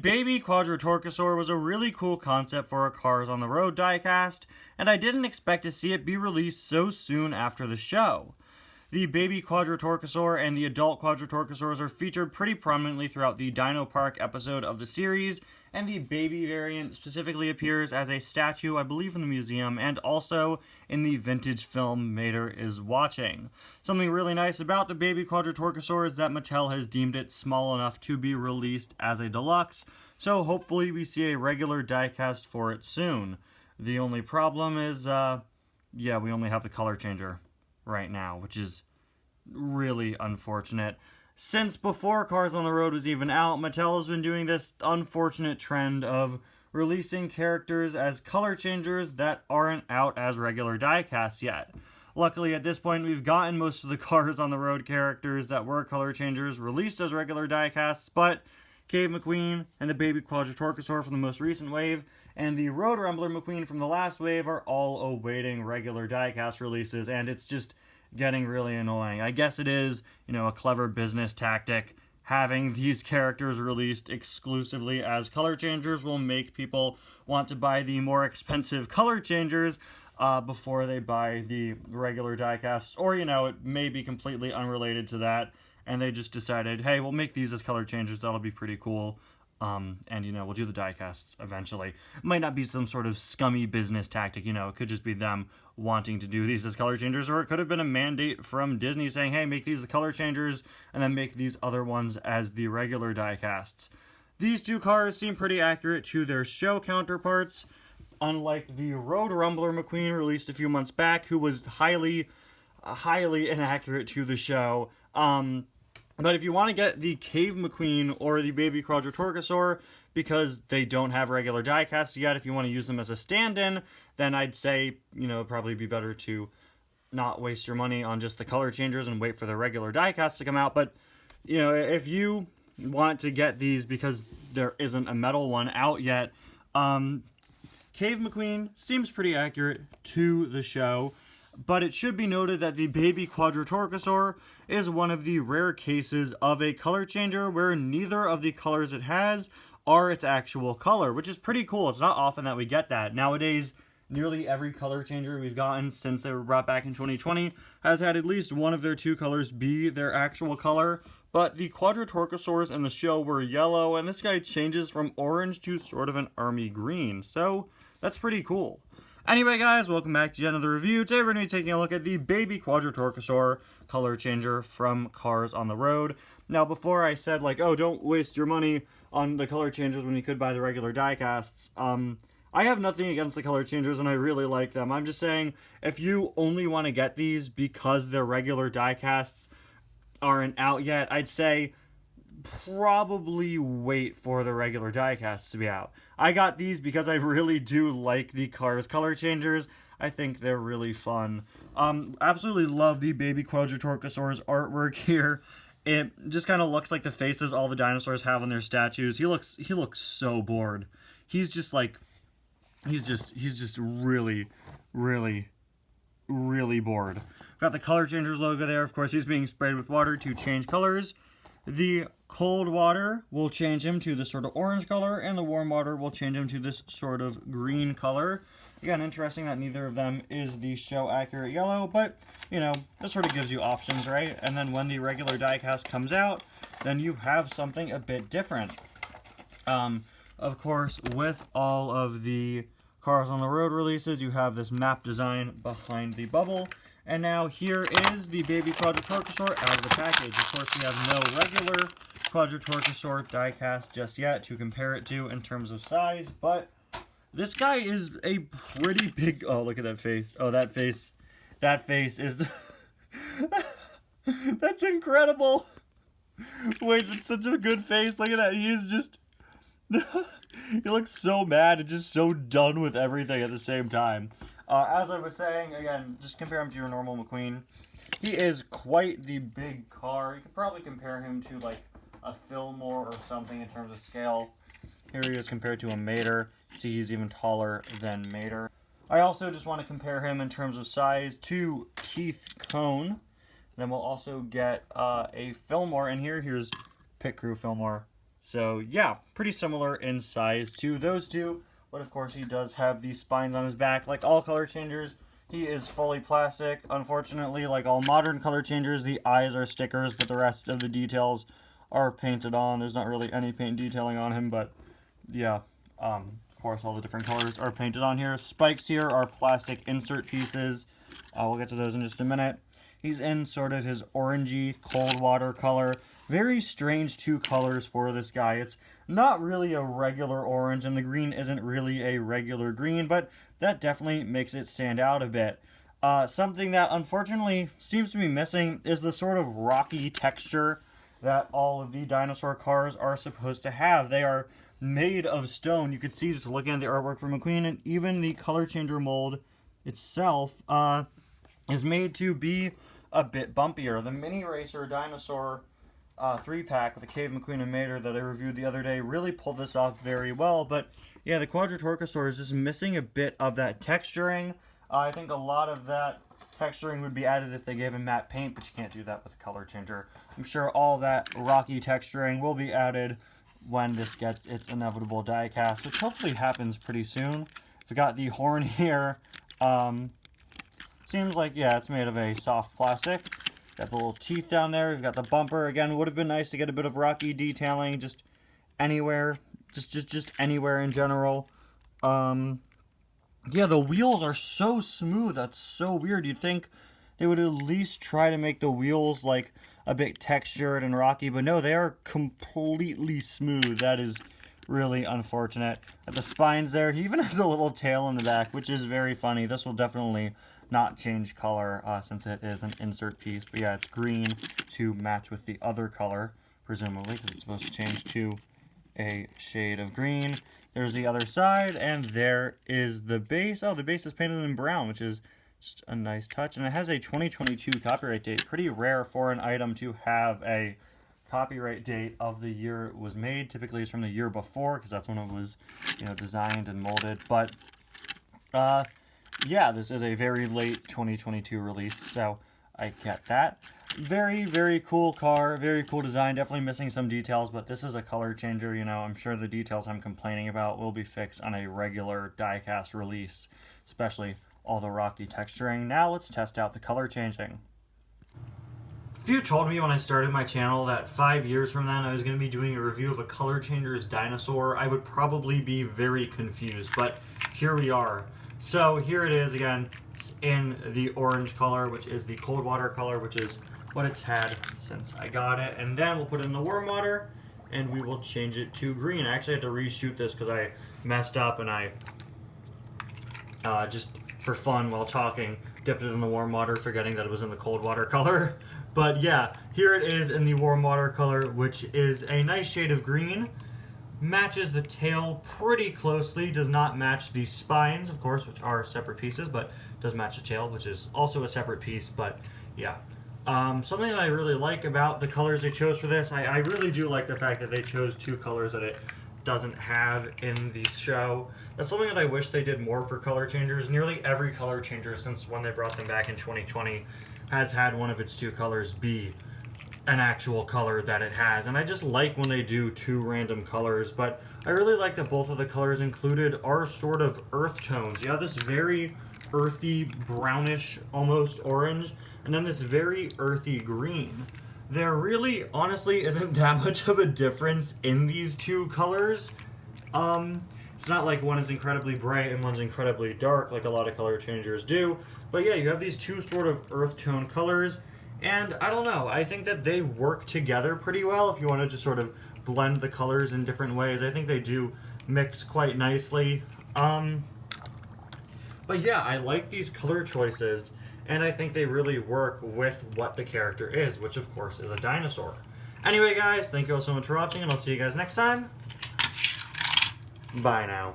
baby Quadrotorquosaur was a really cool concept for a Cars on the Road diecast, and I didn't expect to see it be released so soon after the show. The baby Quadrotorquosaur and the adult Quadrotorquosaurs are featured pretty prominently throughout the Dino Park episode of the series, and the baby variant specifically appears as a statue, I believe, in the museum, and also in the vintage film Mater is Watching. Something really nice about the baby Quadrotorquosaur is that Mattel has deemed it small enough to be released as a deluxe, so hopefully we see a regular diecast for it soon. The only problem is, we only have the color changer right now, which is really unfortunate. Since before Cars on the Road was even out, Mattel has been doing this unfortunate trend of releasing characters as color changers that aren't out as regular diecasts yet. Luckily, at this point, we've gotten most of the Cars on the Road characters that were color changers released as regular diecasts, but Cave McQueen and the baby Quadrotorquosaur from the most recent wave and the Road Rumbler McQueen from the last wave are all awaiting regular diecast releases, and it's just getting really annoying. I guess it is, a clever business tactic. Having these characters released exclusively as color changers will make people want to buy the more expensive color changers before they buy the regular diecasts, or, it may be completely unrelated to that, and they just decided, hey, we'll make these as color changers, that'll be pretty cool. We'll do the diecasts eventually. It might not be some sort of scummy business tactic, it could just be them wanting to do these as color changers, or it could have been a mandate from Disney saying, hey, make these the color changers, and then make these other ones as the regular diecasts. These two cars seem pretty accurate to their show counterparts, unlike the Road Rumbler McQueen released a few months back, who was highly inaccurate to the show. But if you want to get the Cave McQueen or the baby Quadrotorquosaur, because they don't have regular diecasts yet, if you want to use them as a stand-in, then I'd say, it'd probably be better to not waste your money on just the color changers and wait for the regular diecast to come out. But, if you want to get these because there isn't a metal one out yet, Cave McQueen seems pretty accurate to the show. But it should be noted that the baby Quadrotorquosaur is one of the rare cases of a color changer where neither of the colors it has are its actual color, which is pretty cool. It's not often that we get that. Nowadays, nearly every color changer we've gotten since they were brought back in 2020 has had at least one of their two colors be their actual color. But the Quadrotorquosaurs in the show were yellow, and this guy changes from orange to sort of an army green. So that's pretty cool. Anyway, guys, welcome back to yet another review. Today we're going to be taking a look at the baby Quadrotorquosaur color changer from Cars on the Road. Now, before I said, don't waste your money on the color changers when you could buy the regular diecasts, I have nothing against the color changers, and I really like them. I'm just saying, if you only want to get these because their regular diecasts aren't out yet, I'd say probably wait for the regular diecasts to be out. I got these because I really do like the Cars color changers. I think they're really fun. Absolutely love the baby Quadrotorquosaur's artwork here. It just kind of looks like the faces all the dinosaurs have on their statues. He looks so bored. He's just really bored. Got the color changers logo there. Of course, he's being sprayed with water to change colors. The cold water will change him to this sort of orange color, and the warm water will change him to this sort of green color. Again, interesting that neither of them is the show accurate yellow, but, that sort of gives you options, right? And then when the regular diecast comes out, then you have something a bit different. Of course, with all of the Cars on the Road releases, you have this map design behind the bubble. And now here is the baby Quadrotorquosaur out of the package. Of course, we have no regular Quadrotorquosaur diecast just yet to compare it to in terms of size, but this guy is a pretty big... Oh, look at that face. Oh, that face is... That's incredible. Wait, that's such a good face. Look at that. He is just... He looks so mad and just so done with everything at the same time. As I was saying, again, just compare him to your normal McQueen. He is quite the big car. You could probably compare him to, a Fillmore or something in terms of scale. Here he is compared to a Mater. See, he's even taller than Mater. I also just want to compare him in terms of size to Keith Cone. Then we'll also get a Fillmore in here. Here's Pit Crew Fillmore. So yeah, pretty similar in size to those two. But of course he does have these spines on his back. Like all color changers, he is fully plastic. Unfortunately, like all modern color changers, the eyes are stickers, but the rest of the details are painted on. There's not really any paint detailing on him, but yeah. Of course, all the different colors are painted on here. Spikes here are plastic insert pieces. We'll get to those in just a minute. He's in sort of his orangey cold water color. Very strange two colors for this guy. It's not really a regular orange, and the green isn't really a regular green, but that definitely makes it stand out a bit. Something that unfortunately seems to be missing is the sort of rocky texture that all of the dinosaur cars are supposed to have. They are made of stone. You can see just looking at the artwork from McQueen, and even the color changer mold itself is made to be a bit bumpier. The Mini Racer Dinosaur 3-pack with the Cave McQueen and Mater that I reviewed the other day really pulled this off very well, but yeah, the Quadrotorquosaur is just missing a bit of that texturing. I think a lot of that texturing would be added if they gave him matte paint, but you can't do that with a color changer. I'm sure all that rocky texturing will be added when this gets its inevitable die cast, which hopefully happens pretty soon. We've got the horn here. Seems like, yeah, it's made of a soft plastic. Got the little teeth down there. We've got the bumper. Again, it would have been nice to get a bit of rocky detailing just anywhere. Just anywhere in general. Yeah, the wheels are so smooth. That's so weird. You'd think they would at least try to make the wheels like a bit textured and rocky, but no, they are completely smooth. That is really unfortunate. At the spines there, he even has a little tail in the back, which is very funny. This will definitely not change color since it is an insert piece. But yeah, it's green to match with the other color, presumably, because it's supposed to change to a shade of green. There's the other side, and there is the base. Oh, the base is painted in brown, which is just a nice touch. And it has a 2022 copyright date. Pretty rare for an item to have a copyright date of the year it was made. Typically it's from the year before, because that's when it was, you know, designed and molded. But yeah, this is a very late 2022 release, so I get that. Very, very cool car, very cool design, definitely missing some details, but this is a color changer, you know. I'm sure the details I'm complaining about will be fixed on a regular die-cast release, especially all the rocky texturing. Now let's test out the color changing. If you told me when I started my channel that 5 years from then I was going to be doing a review of a color changer's dinosaur, I would probably be very confused, but here we are. So here it is again. It's in the orange color, which is the cold water color, which is what it's had since I got it. And then we'll put it in the warm water and we will change it to green. I actually had to reshoot this because I messed up and I just for fun while talking dipped it in the warm water, forgetting that it was in the cold water color. But yeah, here it is in the warm water color, which is a nice shade of green. Matches the tail pretty closely, does not match the spines, of course, which are separate pieces, but does match the tail, which is also a separate piece, but yeah. Something that I really like about the colors they chose for this, I really do like the fact that they chose two colors that it doesn't have in the show. That's something that I wish they did more for color changers. Nearly every color changer since when they brought them back in 2020 has had one of its two colors be an actual color that it has, and I just like when they do two random colors. But I really like that both of the colors included are sort of earth tones. You have this very earthy brownish almost orange, and then this very earthy green. There really honestly isn't that much of a difference in these two colors. It's not like one is incredibly bright and one's incredibly dark like a lot of color changers do, but yeah, you have these two sort of earth tone colors. And I don't know, I think that they work together pretty well if you want to just sort of blend the colors in different ways. I think they do mix quite nicely. But yeah, I like these color choices, and I think they really work with what the character is, which of course is a dinosaur. Anyway guys, thank you all so much for watching, and I'll see you guys next time. Bye now.